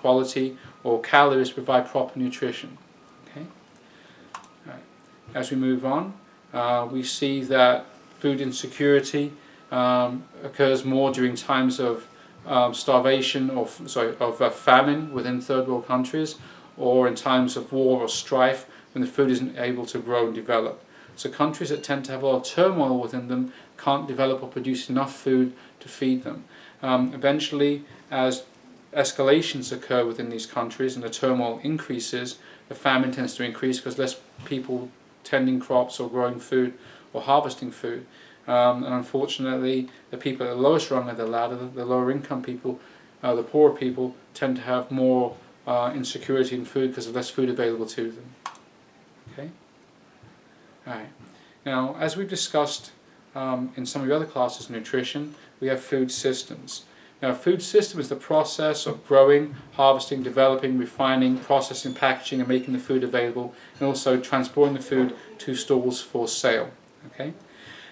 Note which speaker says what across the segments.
Speaker 1: quality or calories, provide proper nutrition. Okay. Right. As we move on, we see that food insecurity occurs more during times of starvation or famine within third world countries, or in times of war or strife when the food isn't able to grow and develop. So countries that tend to have a lot of turmoil within them can't develop or produce enough food to feed them. Eventually, as escalations occur within these countries and the turmoil increases, the famine tends to increase because less people tending crops or growing food or harvesting food. And unfortunately, the people at the lowest rung of the ladder, the lower income people, the poorer people, tend to have more insecurity in food because of less food available to them. Okay. Alright. Now, as we've discussed in some of the other classes of nutrition, we have food systems. Now, a food system is the process of growing, harvesting, developing, refining, processing, packaging, and making the food available, and also transporting the food to stalls for sale. Okay.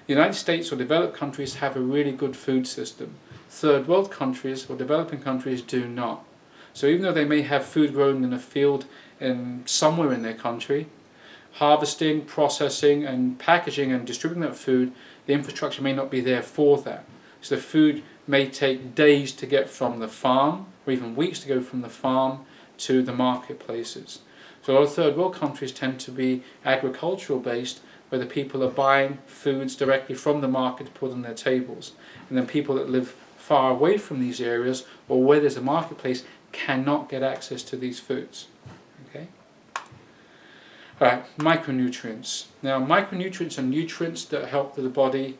Speaker 1: The United States or developed countries have a really good food system. Third world countries or developing countries do not. So even though they may have food grown in a field somewhere in their country, harvesting, processing and packaging and distributing that food, the infrastructure may not be there for that. So the food may take days to get from the farm, or even weeks to go from the farm to the marketplaces. So a lot of third world countries tend to be agricultural based, where the people are buying foods directly from the market to put on their tables. And then people that live far away from these areas, or where there's a marketplace, cannot get access to these foods. Okay. Alright, micronutrients. Now, micronutrients are nutrients that help the body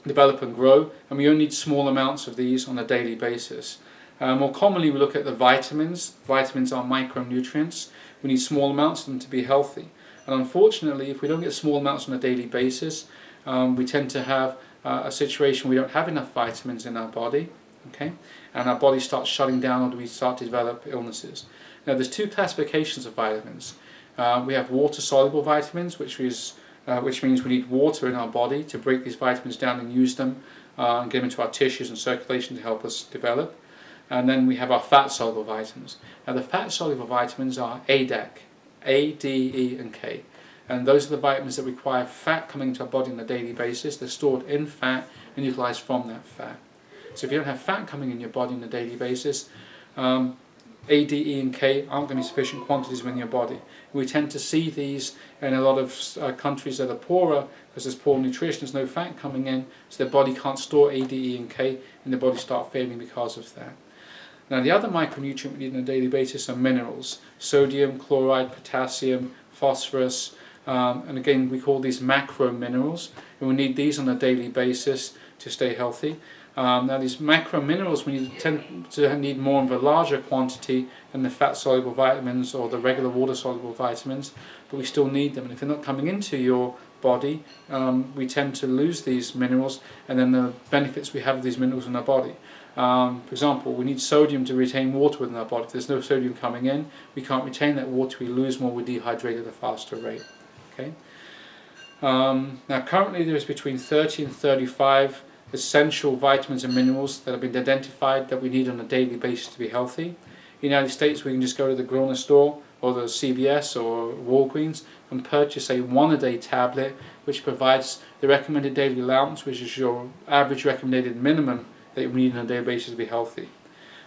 Speaker 1: develop and grow, and we only need small amounts of these on a daily basis. More commonly, we look at the vitamins. Vitamins are micronutrients. We need small amounts of them to be healthy. And unfortunately, if we don't get small amounts on a daily basis, we tend to have a situation where we don't have enough vitamins in our body, okay? And our body starts shutting down, or we start to develop illnesses. Now, there's two classifications of vitamins. We have water-soluble vitamins, which means we need water in our body to break these vitamins down and use them and get them into our tissues and circulation to help us develop. And then we have our fat-soluble vitamins. Now, the fat-soluble vitamins are ADEK, A, D, E, and K. And those are the vitamins that require fat coming into our body on a daily basis. They're stored in fat and utilized from that fat. So if you don't have fat coming in your body on a daily basis, A, D, E, and K aren't going to be sufficient quantities within your body. We tend to see these in a lot of countries that are poorer, because there's poor nutrition, there's no fat coming in, so their body can't store A, D, E, and K, and their body start failing because of that. Now, the other micronutrient we need on a daily basis are minerals: sodium, chloride, potassium, phosphorus, and again we call these macro minerals, and we need these on a daily basis to stay healthy. Now, these macro minerals we tend to need more of a larger quantity than the fat-soluble vitamins or the regular water-soluble vitamins, but we still need them. And if they're not coming into your body, we tend to lose these minerals, and then the benefits we have of these minerals in our body. For example, we need sodium to retain water within our body. If there's no sodium coming in, we can't retain that water, we lose more, we dehydrate at a faster rate. Okay. Now, currently there is between 30 and 35 essential vitamins and minerals that have been identified that we need on a daily basis to be healthy. In the United States, we can just go to the grocery store or the CVS or Walgreens and purchase a one-a-day tablet, which provides the recommended daily allowance, which is your average recommended minimum that we need on a daily basis to be healthy.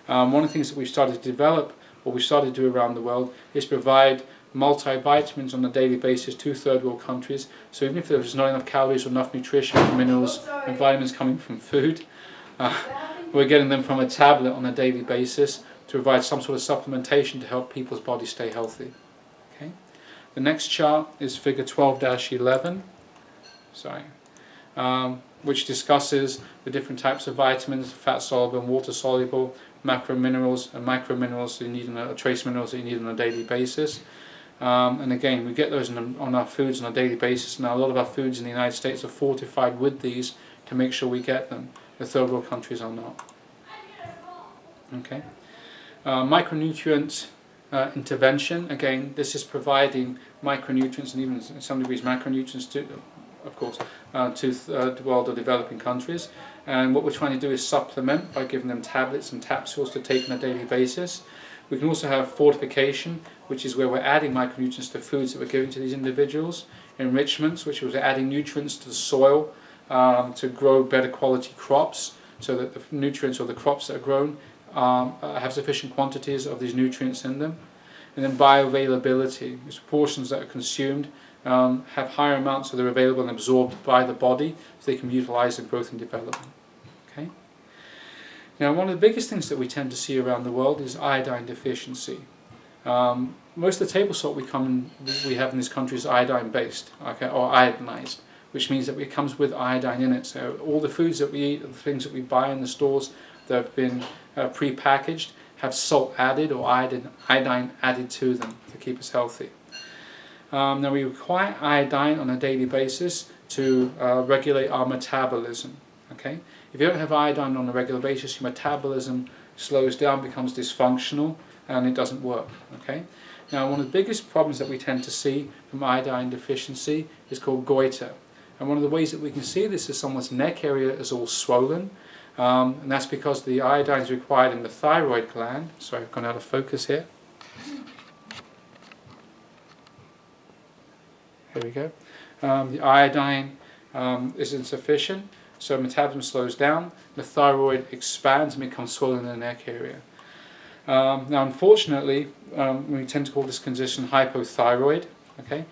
Speaker 1: One of the things that we've started to develop, or we've started to do around the world, is provide multivitamins on a daily basis to third world countries. So even if there's not enough calories or enough nutrition, minerals and vitamins coming from food, we're getting them from a tablet on a daily basis to provide some sort of supplementation to help people's bodies stay healthy. Okay. The next chart is figure 12-11, which discusses the different types of vitamins: fat-soluble and water-soluble, macro minerals and micro minerals that you need, trace minerals that you need on a daily basis. And again, we get those on our foods on a daily basis. Now, a lot of our foods in the United States are fortified with these to make sure we get them. The third world countries are not. Okay. Micronutrient intervention. Again, this is providing micronutrients and even in some degrees macronutrients of course, to third world or developing countries. And what we're trying to do is supplement by giving them tablets and capsules to take on a daily basis. We can also have fortification, which is where we're adding micronutrients to foods that we're giving to these individuals. Enrichments, which is adding nutrients to the soil to grow better quality crops, so that the nutrients or the crops that are grown have sufficient quantities of these nutrients in them. And then bioavailability, these portions that are consumed have higher amounts, so they're available and absorbed by the body, so they can be utilised in growth and development. Okay. Now, one of the biggest things that we tend to see around the world is iodine deficiency. Most of the table salt we have in this country is iodine-based, okay, or iodinized, which means that it comes with iodine in it. So all the foods that we eat, the things that we buy in the stores that have been pre-packaged, have salt added or iodine added to them to keep us healthy. Now we require iodine on a daily basis to regulate our metabolism. Okay? If you don't have iodine on a regular basis, your metabolism slows down, becomes dysfunctional, and it doesn't work. Okay? Now, one of the biggest problems that we tend to see from iodine deficiency is called goiter. And one of the ways that we can see this is someone's neck area is all swollen, and that's because the iodine is required in the thyroid gland. Sorry, I've gone out of focus here. Here we go. The iodine is insufficient, so metabolism slows down, the thyroid expands and becomes swollen in the neck area. Now, unfortunately, we tend to call this condition hypothyroid. Okay,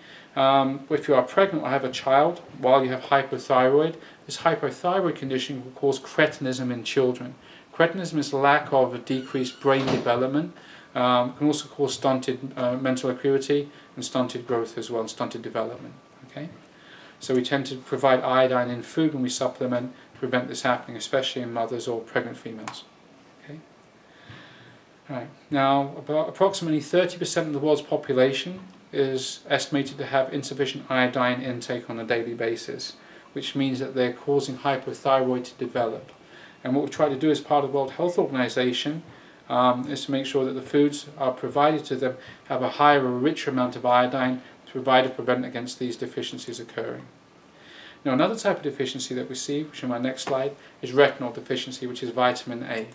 Speaker 1: if you are pregnant or have a child while you have hypothyroid, this hypothyroid condition will cause cretinism in children. Cretinism is lack of a decreased brain development. Can also cause stunted mental acuity and stunted growth as well, and stunted development. Okay, so we tend to provide iodine in food when we supplement to prevent this happening, especially in mothers or pregnant females. Okay. Right. Now, approximately 30% of the world's population is estimated to have insufficient iodine intake on a daily basis, which means that they're causing hypothyroid to develop. And what we try to do as part of the World Health Organization is to make sure that the foods are provided to them have a higher or richer amount of iodine to provide a prevent against these deficiencies occurring. Now, another type of deficiency that we see, which is my next slide, is retinol deficiency, which is vitamin A.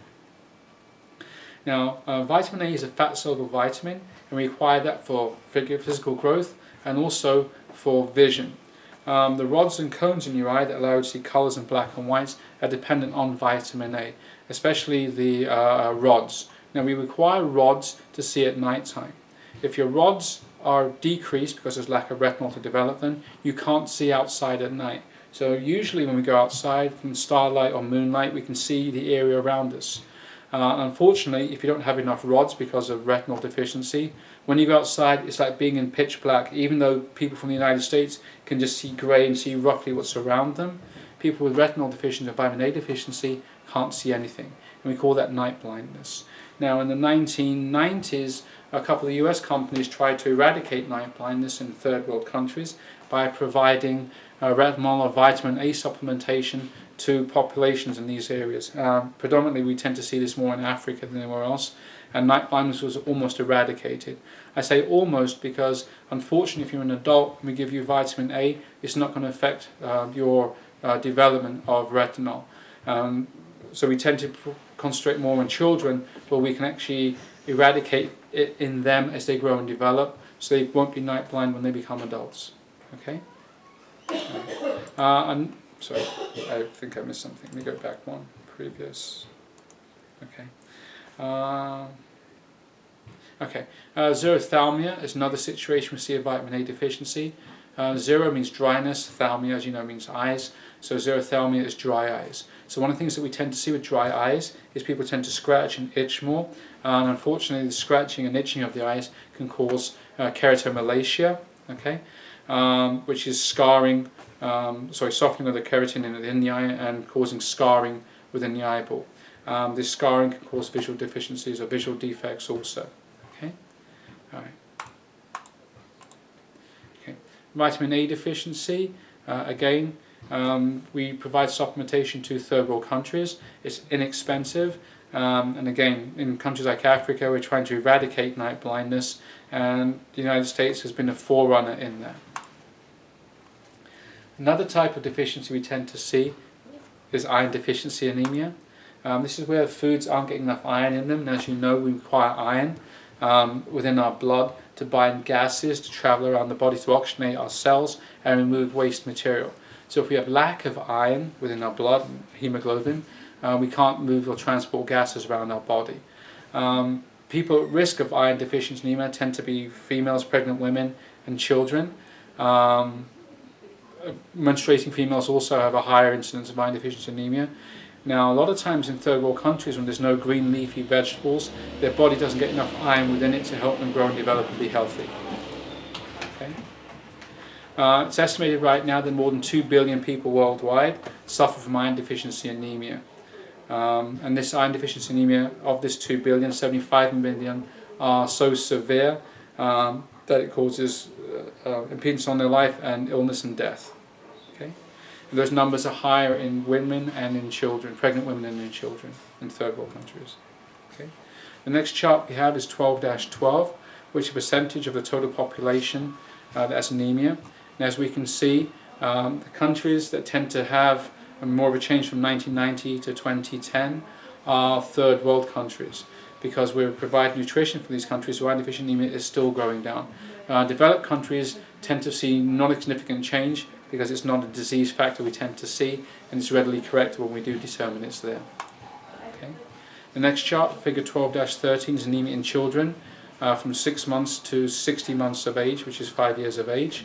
Speaker 1: Now, vitamin A is a fat-soluble vitamin, and we require that for physical growth and also for vision. The rods and cones in your eye that allow you to see colours in black and whites are dependent on vitamin A, especially the rods. Now, we require rods to see at night time. If your rods are decreased because there's lack of retinol to develop them, you can't see outside at night. So usually when we go outside from starlight or moonlight, we can see the area around us. Unfortunately, if you don't have enough rods because of retinol deficiency, when you go outside, it's like being in pitch black. Even though people from the United States can just see grey and see roughly what's around them, people with retinol deficiency or vitamin A deficiency can't see anything, and we call that night blindness. Now, in the 1990s, a couple of US companies tried to eradicate night blindness in third world countries by providing retinol or vitamin A supplementation to populations in these areas. Predominantly, we tend to see this more in Africa than anywhere else, and night blindness was almost eradicated. I say almost because, unfortunately, if you're an adult and we give you vitamin A, it's not going to affect your development of retinol. So we tend to concentrate more on children, where we can actually eradicate it in them as they grow and develop, so they won't be night blind when they become adults. Okay? Sorry, I think I missed something. Let me go back one. Previous. Okay. Xerophthalmia is another situation we see a vitamin A deficiency. Xero means dryness, thalmia, as you know, means eyes. So xerophthalmia is dry eyes. So one of the things that we tend to see with dry eyes is people tend to scratch and itch more. And unfortunately, the scratching and itching of the eyes can cause keratomalacia, okay, which is scarring, softening of the keratin within the eye and causing scarring within the eyeball. This scarring can cause visual deficiencies or visual defects also. Okay, all right. Okay, vitamin A deficiency. Again, we provide supplementation to third world countries. It's inexpensive, and again, in countries like Africa, we're trying to eradicate night blindness, and the United States has been a forerunner in that. Another type of deficiency we tend to see is iron deficiency anemia. This is where foods aren't getting enough iron in them, and as you know, we require iron within our blood to bind gases, to travel around the body, to oxygenate our cells and remove waste material. So if we have lack of iron within our blood, hemoglobin, we can't move or transport gases around our body. People at risk of iron deficiency anemia tend to be females, pregnant women and children. Menstruating females also have a higher incidence of iron deficiency anemia. Now, a lot of times in third world countries when there's no green leafy vegetables, their body doesn't get enough iron within it to help them grow and develop and be healthy. Okay? It's estimated right now that more than 2 billion people worldwide suffer from iron deficiency anemia. And this iron deficiency anemia, of this 2 billion, 75 million are so severe that it causes impedance on their life and illness and death. Okay? And those numbers are higher in women and in children, pregnant women and in children in third world countries. Okay? The next chart we have is 12-12, which is a percentage of the total population that has anemia. And as we can see, the countries that tend to have more of a change from 1990 to 2010 are third world countries, because we provide nutrition for these countries, so iron deficiency anemia is still going down. Developed countries tend to see non-significant change because it's not a disease factor we tend to see, and it's readily correctable when we do determine it's there. Okay. The next chart, figure 12-13, is anemia in children from 6 months to 60 months of age, which is 5 years of age.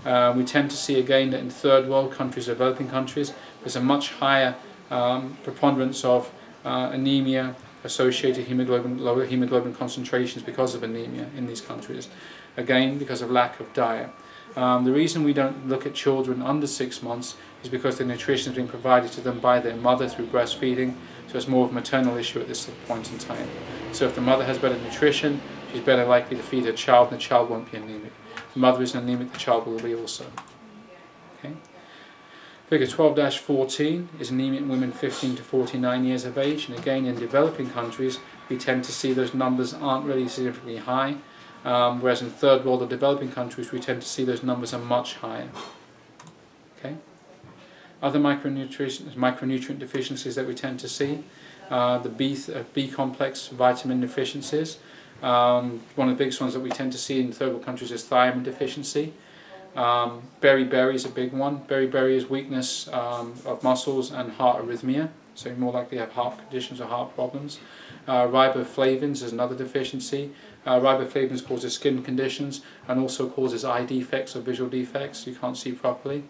Speaker 1: We tend to see again that in third world countries, developing countries, there's a much higher preponderance of anemia, associated hemoglobin, lower hemoglobin concentrations because of anemia in these countries. Again, because of lack of diet. The reason we don't look at children under 6 months is because the nutrition is being provided to them by their mother through breastfeeding, so it's more of a maternal issue at this point in time. So if the mother has better nutrition, she's better likely to feed her child, and the child won't be anemic. If the mother is anemic, the child will be also. Okay. Figure 12-14 is anemia in women 15 to 49 years of age, and again in developing countries we tend to see those numbers aren't really significantly high, whereas in third world or developing countries we tend to see those numbers are much higher. Okay. Other micronutrient deficiencies that we tend to see, the B complex vitamin deficiencies. One of the biggest ones that we tend to see in third world countries is thiamine deficiency. Beriberi is a big one. Beriberi is weakness of muscles and heart arrhythmia, so you're more likely to have heart conditions or heart problems. Riboflavins is another deficiency. Riboflavins causes skin conditions and also causes eye defects or visual defects, you can't see properly.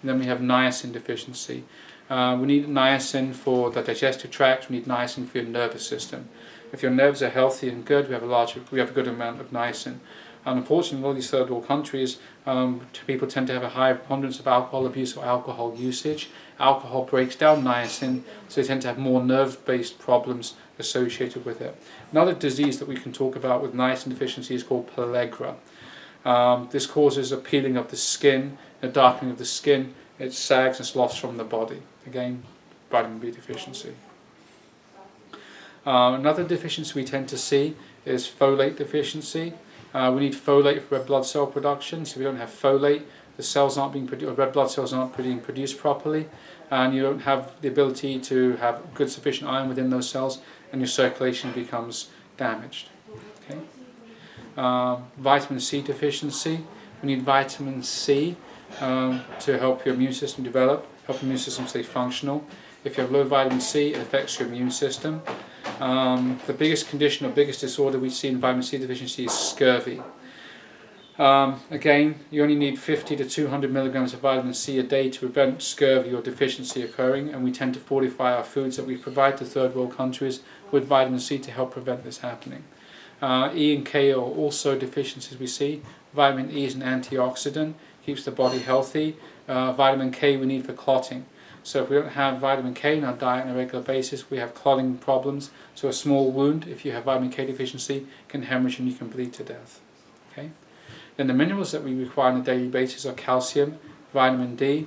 Speaker 1: And then we have niacin deficiency. We need niacin for the digestive tract, we need niacin for your nervous system. If your nerves are healthy and good, we have a good amount of niacin. Unfortunately, in all these third world countries, people tend to have a higher preponderance of alcohol abuse or alcohol usage. Alcohol breaks down niacin, so they tend to have more nerve-based problems associated with it. Another disease that we can talk about with niacin deficiency is called pellagra. This causes a peeling of the skin, a darkening of the skin. It sags and sloughs from the body. Again, vitamin B deficiency. Another deficiency we tend to see is folate deficiency. We need folate for red blood cell production, so if we don't have folate, the cells aren't being produced, red blood cells aren't being produced properly, and you don't have the ability to have good sufficient iron within those cells, and your circulation becomes damaged. Okay. Vitamin C deficiency. We need vitamin C to help your immune system develop, help your immune system stay functional. If you have low vitamin C, it affects your immune system. The biggest condition or biggest disorder we see in vitamin C deficiency is scurvy. Again, you only need 50 to 200 milligrams of vitamin C a day to prevent scurvy or deficiency occurring, and we tend to fortify our foods that we provide to third world countries with vitamin C to help prevent this happening. E and K are also deficiencies we see. Vitamin E is an antioxidant, keeps the body healthy. Vitamin K we need for clotting. So if we don't have vitamin K in our diet on a regular basis, we have clotting problems. So a small wound, if you have vitamin K deficiency, can hemorrhage and you can bleed to death. Okay? Then the minerals that we require on a daily basis are calcium, vitamin D.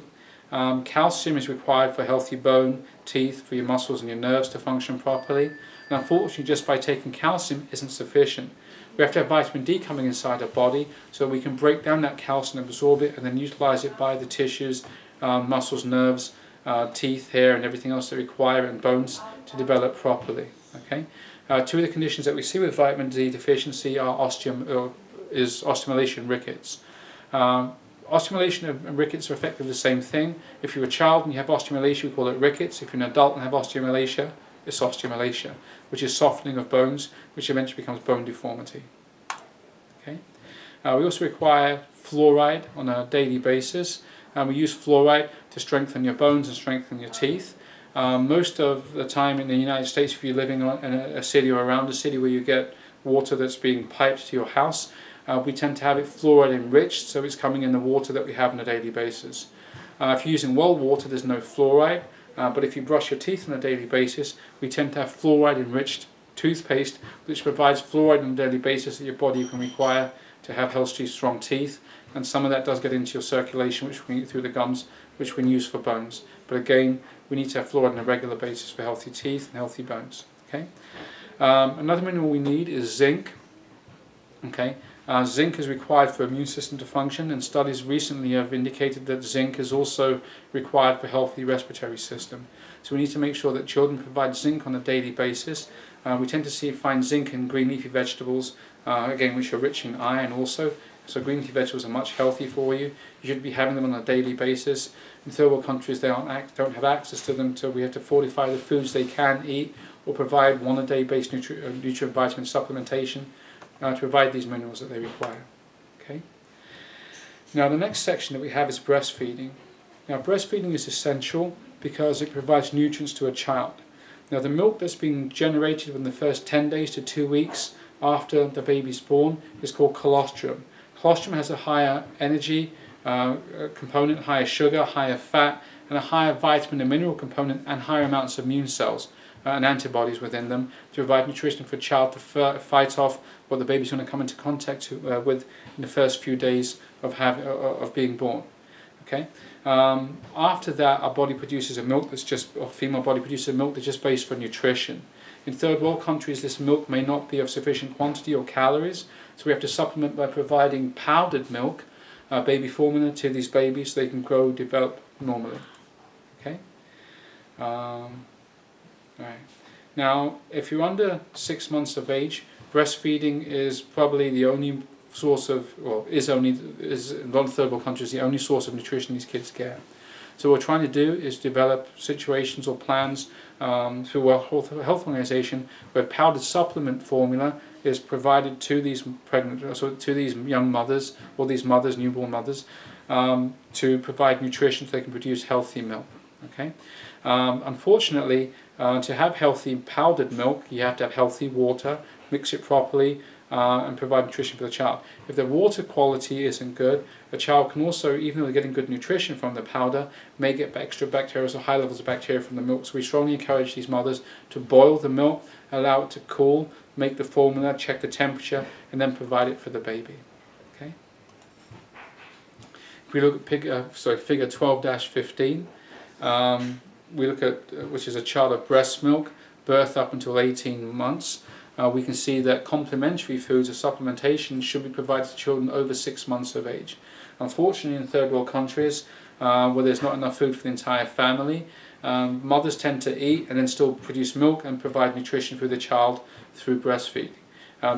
Speaker 1: Calcium is required for healthy bone, teeth, for your muscles and your nerves to function properly. And unfortunately, just by taking calcium isn't sufficient. We have to have vitamin D coming inside our body so we can break down that calcium, absorb it, and then utilize it by the tissues muscles, nerves, teeth, hair, and everything else they require, and bones to develop properly. Okay. Two of the conditions that we see with vitamin D deficiency are osteomalacia and rickets. Osteomalacia and rickets are effectively the same thing. If you're a child and you have osteomalacia, we call it rickets. If you're an adult and have osteomalacia, it's osteomalacia, which is softening of bones, which eventually becomes bone deformity. Okay. We also require fluoride on a daily basis, and we use fluoride to strengthen your bones and strengthen your teeth. Most of the time in the United States, if you're living in a city or around a city where you get water that's being piped to your house, we tend to have it fluoride enriched, so it's coming in the water that we have on a daily basis. If you're using well water, there's no fluoride, but if you brush your teeth on a daily basis, we tend to have fluoride enriched toothpaste, which provides fluoride on a daily basis that your body can require to have healthy, strong teeth, and some of that does get into your circulation, which we eat through the gums, which we use for bones. But again, we need to have fluoride on a regular basis for healthy teeth and healthy bones. Okay. Another mineral we need is zinc. Okay. Zinc is required for immune system to function, and studies recently have indicated that zinc is also required for healthy respiratory system. So we need to make sure that children provide zinc on a daily basis. We tend to find zinc in green leafy vegetables, again, which are rich in iron also. So green leafy vegetables are much healthier for you. You should be having them on a daily basis. In third world countries, they don't have access to them, so we have to fortify the foods they can eat, or provide one-a-day based nutrient vitamin supplementation to provide these minerals that they require. Okay. Now the next section that we have is breastfeeding. Now breastfeeding is essential because it provides nutrients to a child. Now the milk that's being generated within the first 10 days to 2 weeks after the baby's born is called colostrum. Colostrum has a higher energy component, higher sugar, higher fat, and a higher vitamin and mineral component, and higher amounts of immune cells and antibodies within them to provide nutrition for a child to fight off what the baby's going to come into contact with in the first few days of being born. Okay. After that, our body produces a milk female body produces a milk that's just based for nutrition. In third world countries, this milk may not be of sufficient quantity or calories, so we have to supplement by providing powdered milk, baby formula, to these babies so they can grow, develop normally. Okay. Right. Now, if you're under 6 months of age, breastfeeding is probably the only source of, in a lot of third world countries, the only source of nutrition these kids get. So what we're trying to do is develop situations or plans through World Health Organization where powdered supplement formula is provided to these to these young mothers, or these mothers, newborn mothers, to provide nutrition so they can produce healthy milk. Okay. Unfortunately, to have healthy powdered milk, you have to have healthy water, mix it properly, and provide nutrition for the child. If the water quality isn't good, a child can also, even though they're getting good nutrition from the powder, may get extra bacteria, so high levels of bacteria from the milk. So we strongly encourage these mothers to boil the milk, allow it to cool, make the formula, check the temperature, and then provide it for the baby. Okay. If we look at figure 12-15, we look at which is a child of breast milk, birth up until 18 months. We can see that complementary foods or supplementation should be provided to children over 6 months of age. Unfortunately, in third world countries, where there's not enough food for the entire family, mothers tend to eat and then still produce milk and provide nutrition for the child through breastfeeding.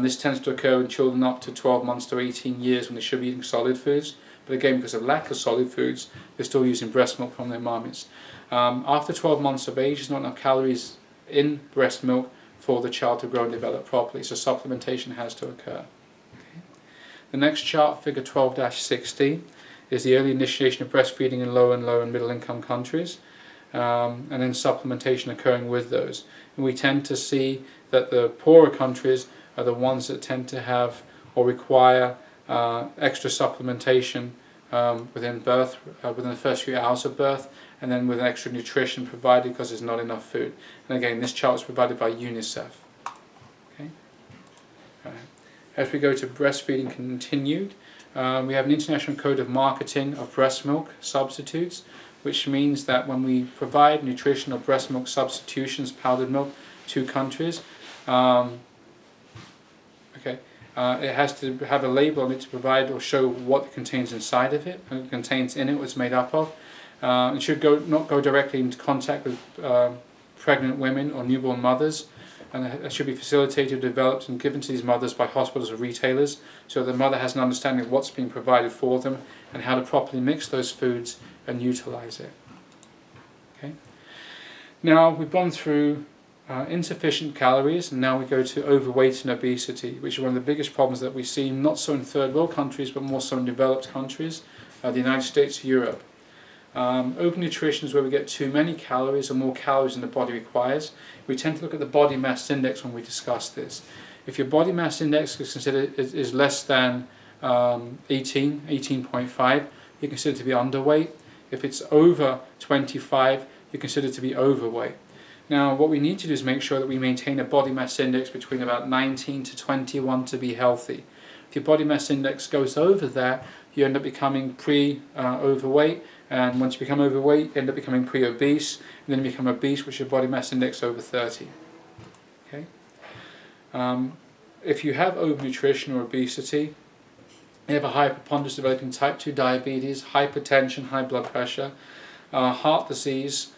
Speaker 1: This tends to occur in children up to 12 months to 18 years when they should be eating solid foods. But again, because of lack of solid foods, they're still using breast milk from their mummies. After 12 months of age, there's not enough calories in breast milk for the child to grow and develop properly, so supplementation has to occur. Okay. The next chart, figure 12-16, is the early initiation of breastfeeding in low and middle income countries, and then supplementation occurring with those. And we tend to see that the poorer countries are the ones that tend to have or require extra supplementation within birth, within the first few hours of birth, and then with extra nutrition provided because there's not enough food. And again, this chart was provided by UNICEF. Okay. As we go to breastfeeding continued, we have an international code of marketing of breast milk substitutes, which means that when we provide nutritional breast milk substitutions, powdered milk, to countries, it has to have a label on it to provide or show what it contains inside of it, and it contains in it, what it's made up of. It should not go directly into contact with pregnant women or newborn mothers, and it should be facilitated, developed and given to these mothers by hospitals or retailers, so the mother has an understanding of what's being provided for them and how to properly mix those foods and utilize it. Okay. Now we've gone through insufficient calories, and now we go to overweight and obesity, which is one of the biggest problems that we see, not so in third world countries but more so in developed countries, the United States, Europe. Overnutrition is where we get too many calories or more calories than the body requires. We tend to look at the body mass index when we discuss this. If your body mass index is considered is less than 18.5, you're considered to be underweight. If it's over 25, you're considered to be overweight. Now what we need to do is make sure that we maintain a body mass index between about 19 to 21 to be healthy. If your body mass index goes over that, you end up becoming overweight, and once you become overweight, you end up becoming pre-obese, and then you become obese with your body mass index over 30. Okay? If you have overnutrition or obesity, you have a higher preponderance of developing type 2 diabetes, hypertension, high blood pressure, heart disease,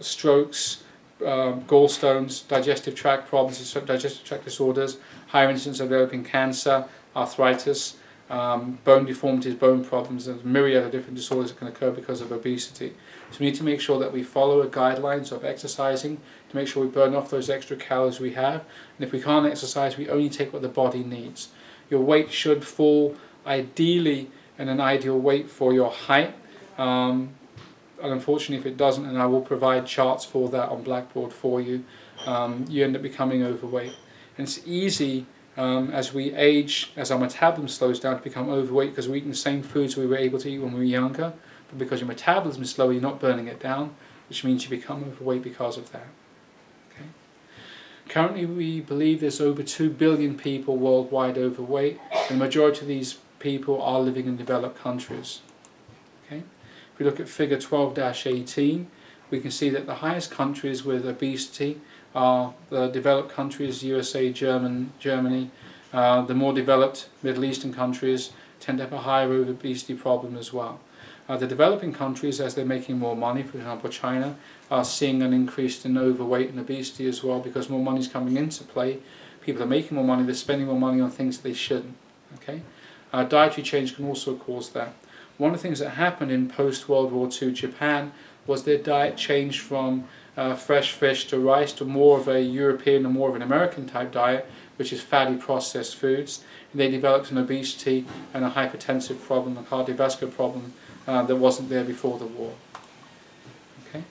Speaker 1: strokes, gallstones, digestive tract problems, digestive tract disorders, higher incidence of developing cancer, arthritis, bone deformities, bone problems, and a myriad of different disorders that can occur because of obesity. So we need to make sure that we follow the guidelines of exercising to make sure we burn off those extra calories we have, and if we can't exercise, we only take what the body needs. Your weight should fall ideally in an ideal weight for your height. And unfortunately, if it doesn't, and I will provide charts for that on Blackboard for you, you end up becoming overweight. And it's easy as we age, as our metabolism slows down, to become overweight because we're eating the same foods we were able to eat when we were younger, but because your metabolism is slow, you're not burning it down, which means you become overweight because of that. Okay. Currently, we believe there's over 2 billion people worldwide overweight, and the majority of these people are living in developed countries. Okay. If we look at figure 12-18, we can see that the highest countries with obesity are the developed countries, USA, Germany. The more developed Middle Eastern countries tend to have a higher obesity problem as well. The developing countries, as they're making more money, for example China, are seeing an increase in overweight and obesity as well, because more money is coming into play. People are making more money, they're spending more money on things that they shouldn't. Okay? Dietary change can also cause that. One of the things that happened in post-World War II Japan was their diet changed from fresh fish to rice to more of a European and more of an American type diet, which is fatty processed foods. And they developed an obesity and a hypertensive problem, a cardiovascular problem that wasn't there before the war. Okay.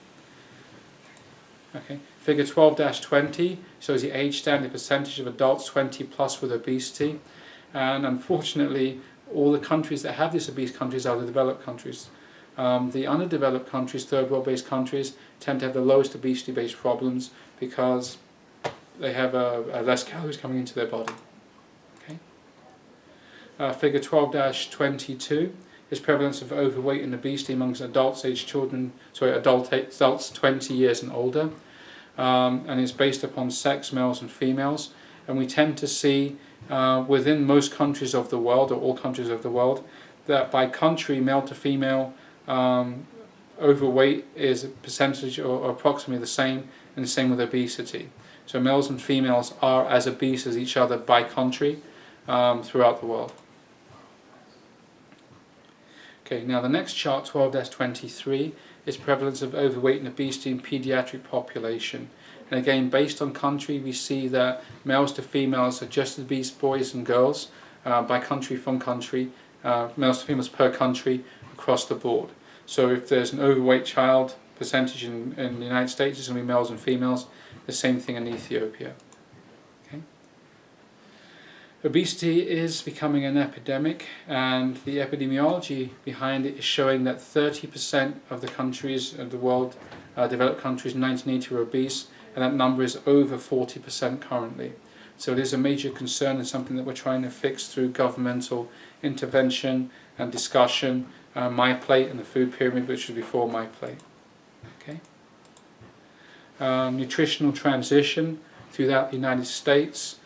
Speaker 1: Okay. Figure 12-20 shows the age standard percentage of adults 20 plus with obesity, and unfortunately all the countries that have this obese countries are the developed countries. The underdeveloped countries, third world based countries, tend to have the lowest obesity based problems because they have less calories coming into their body. Okay. Figure 12-22 is prevalence of overweight and obesity amongst adults 20 years and older, and it's based upon sex, males and females, and we tend to see within most countries of the world, or all countries of the world, that by country, male to female, overweight is a percentage or approximately the same, and the same with obesity. So males and females are as obese as each other by country throughout the world. Okay, now the next chart, 12-23, is prevalence of overweight and obesity in pediatric population. And again, based on country, we see that males to females are just as obese boys and girls by country from country, males to females per country across the board. So if there's an overweight child percentage in the United States, it's going to be males and females. The same thing in Ethiopia. Okay. Obesity is becoming an epidemic, and the epidemiology behind it is showing that 30% of the countries of the world, developed countries in 1980, were obese, and that number is over 40% currently. So it is a major concern and something that we're trying to fix through governmental intervention and discussion. My Plate and the food pyramid, which was before My Plate. Okay. Nutritional transition throughout the United States.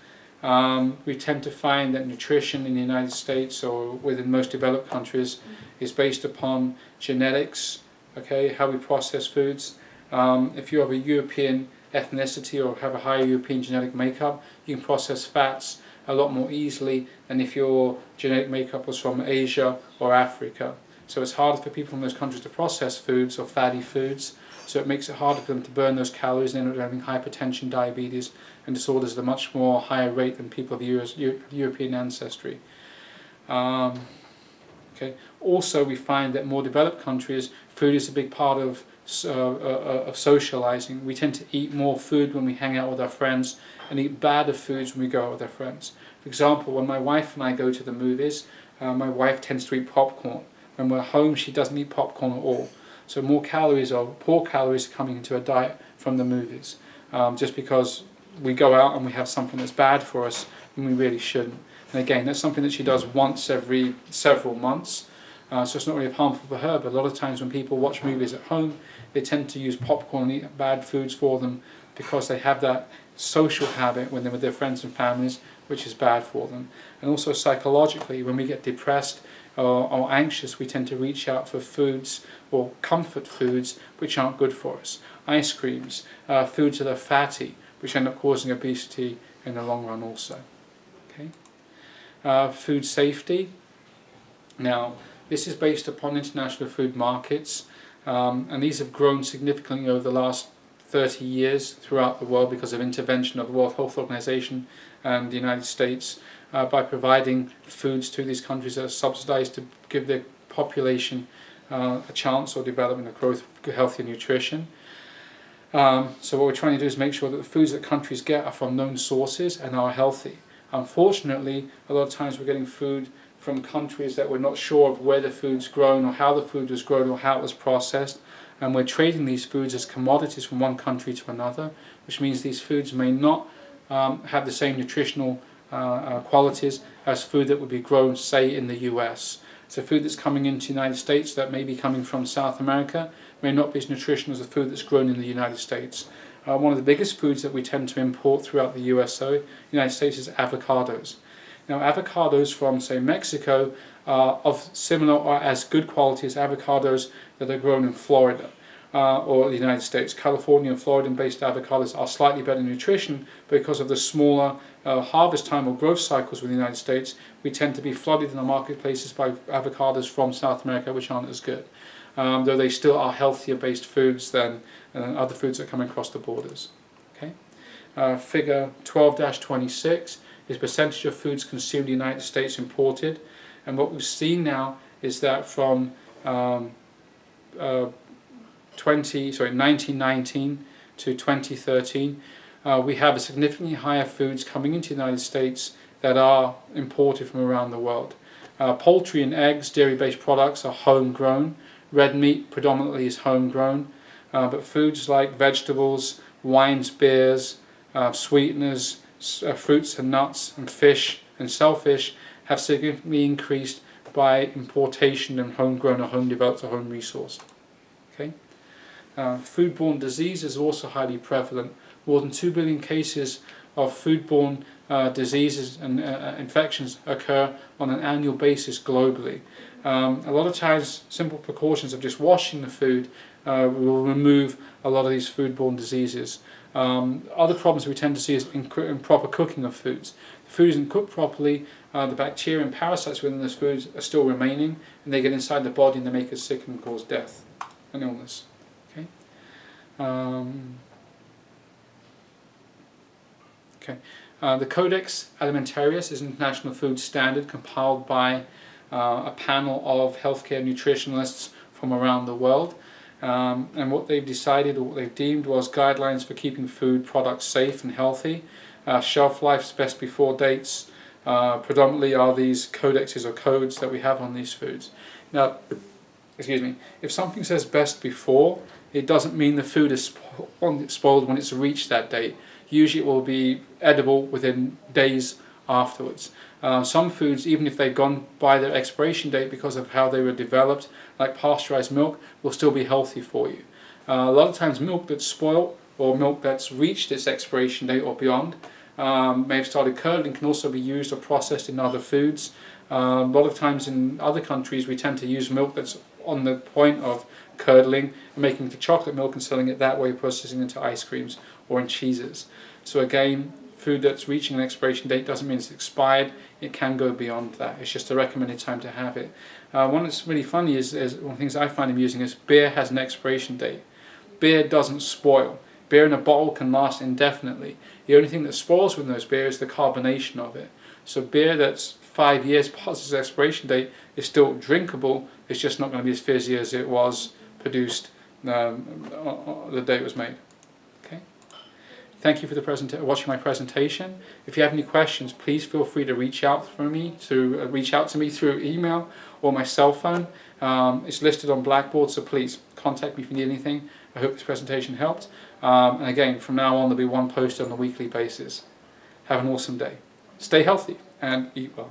Speaker 1: We tend to find that nutrition in the United States or within most developed countries is based upon genetics, okay, how we process foods. If you have a European ethnicity or have a higher European genetic makeup, you can process fats a lot more easily than if your genetic makeup was from Asia or Africa. So it's harder for people from those countries to process foods or fatty foods, so it makes it harder for them to burn those calories and end up having hypertension, diabetes and disorders at a much more higher rate than people of European ancestry. Okay. Also, we find that more developed countries, food is a big part of socializing. We tend to eat more food when we hang out with our friends and eat badder foods when we go out with our friends. For example, when my wife and I go to the movies, my wife tends to eat popcorn. When we're home, she doesn't eat popcorn at all. So more calories or poor calories are coming into her diet from the movies, just because we go out and we have something that's bad for us when we really shouldn't. And again, that's something that she does once every several months. So it's not really harmful for her, but a lot of times when people watch movies at home, they tend to use popcorn and eat bad foods for them because they have that social habit when they're with their friends and families, which is bad for them. And also psychologically, when we get depressed or anxious, we tend to reach out for foods or comfort foods which aren't good for us. Ice creams, foods that are fatty, which end up causing obesity in the long run also. Okay. Food safety. Now, this is based upon international food markets, and these have grown significantly over the last 30 years throughout the world because of intervention of the World Health Organization and the United States by providing foods to these countries that are subsidized to give their population a chance or development of growth, healthy nutrition. So what we're trying to do is make sure that the foods that countries get are from known sources and are healthy. Unfortunately, a lot of times we're getting food from countries that we're not sure of where the food's grown or how the food was grown or how it was processed, and we're trading these foods as commodities from one country to another, which means these foods may not have the same nutritional qualities as food that would be grown, say, in the US. So food that's coming into the United States that may be coming from South America may not be as nutritional as the food that's grown in the United States. One of the biggest foods that we tend to import throughout the United States is avocados. Now, avocados from, say, Mexico are of similar or as good quality as avocados that are grown in Florida or the United States. California and Florida-based avocados are slightly better in nutrition, but because of the smaller harvest time or growth cycles with the United States, we tend to be flooded in the marketplaces by avocados from South America, which aren't as good, though they still are healthier-based foods than other foods that come across the borders. Okay. Figure 12-26 is percentage of foods consumed in the United States imported, and what we've seen now is that from 1919 to 2013, we have a significantly higher foods coming into the United States that are imported from around the world. Poultry and eggs, dairy-based products are homegrown. Red meat predominantly is homegrown, but foods like vegetables, wines, beers, sweeteners, fruits and nuts and fish and shellfish have significantly increased by importation and homegrown or home developed or home resourced. Okay. Foodborne diseases are also highly prevalent. More than 2 billion cases of foodborne diseases and infections occur on an annual basis globally. A lot of times simple precautions of just washing the food will remove a lot of these foodborne diseases. Other problems we tend to see is improper cooking of foods. If food isn't cooked properly, the bacteria and parasites within those foods are still remaining, and they get inside the body and they make us sick and cause death and illness. Okay. The Codex Alimentarius is an international food standard compiled by a panel of healthcare nutritionalists from around the world. And what they've decided or what they've deemed was guidelines for keeping food products safe and healthy. Shelf life, best before dates, predominantly are these codexes or codes that we have on these foods. Now, if something says best before, it doesn't mean the food is spoiled when it's reached that date. Usually it will be edible within days afterwards. Some foods, even if they've gone by their expiration date because of how they were developed, like pasteurized milk, will still be healthy for you. A lot of times milk that's spoiled or milk that's reached its expiration date or beyond may have started curdling, can also be used or processed in other foods. A lot of times in other countries we tend to use milk that's on the point of curdling and making it to chocolate milk and selling it that way, processing into ice creams or in cheeses. So again, food that's reaching an expiration date doesn't mean it's expired. It can go beyond that. It's just a recommended time to have it. One that's really funny is one of the things I find amusing is beer has an expiration date. Beer doesn't spoil. Beer in a bottle can last indefinitely. The only thing that spoils with those beer is the carbonation of it. So beer that's 5 years past its expiration date is still drinkable. It's just not going to be as fizzy as it was produced the day it was made. Okay. Thank you for watching my presentation. If you have any questions, please feel free to reach out to me through email or my cell phone. It's listed on Blackboard, so please contact me if you need anything. I hope this presentation helped. And again, from now on, there'll be one post on a weekly basis. Have an awesome day. Stay healthy and eat well.